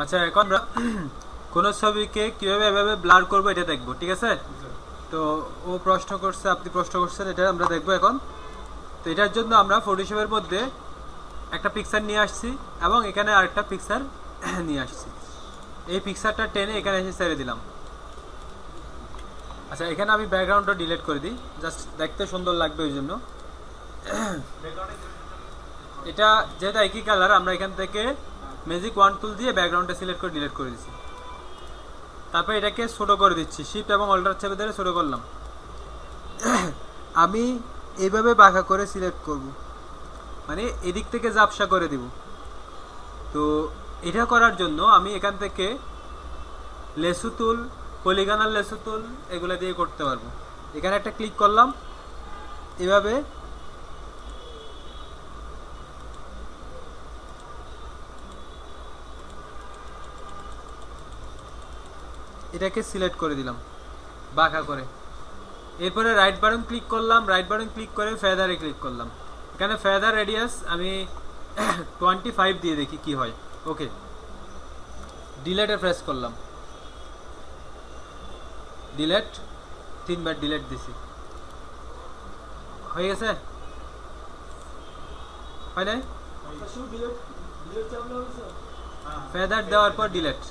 আচ্ছা এখন আমরা কোন ছবিকে কিভাবে এভাবে ব্লার করব এটা দেখব, ঠিক আছে? তো ও প্রশ্ন করছে, আপনি প্রশ্ন করছেন, এটা আমরা দেখব এখন। তো এটার জন্য আমরা ফটোশপের মধ্যে একটা পিকচার নিয়ে আসছি এবং এখানে আরেকটা পিকচার নিয়ে আসছি। এই পিকচারটা টেনে এখানে এসে ছেড়ে দিলাম। আচ্ছা এখানে আমি ব্যাকগ্রাউন্ডটা ডিলিট করে দিই, জাস্ট দেখতে সুন্দর লাগবে ওই জন্য। এটা যেহেতু একই কালার, আমরা এখান থেকে ম্যাজিক ওয়ান টুল দিয়ে ব্যাকগ্রাউন্ডটা সিলেক্ট করে ডিলিট করে দিচ্ছি। তারপর এটাকে ছোটো করে দিচ্ছি, শিফট এবং অল্টার চেপে ধরে ছোটো করলাম। আমি এইভাবে বাঁকা করে সিলেক্ট করব, মানে এদিক থেকে ঝাপসা করে দিব। তো এটা করার জন্য আমি এখান থেকে লেসু টুল, পলিগনাল লেসু টুল এগুলো দিয়ে করতে পারবো। এখানে একটা ক্লিক করলাম, এভাবে এটাকে সিলেক্ট করে দিলাম বাঁকা করে। এরপরে রাইট বাটন ক্লিক করলাম, রাইট বাটন ক্লিক করে ফেদারে ক্লিক করলাম। এখানে ফেদার রেডিয়াস আমি 25 দিয়ে দেখি কি হয়। ওকে, ডিলেটে প্রেস করলাম, ডিলেট 3বার ডিলেট দিছি, হয়ে গেছে? হয় নাই? ফেদার দেওয়ার পর ডিলেট।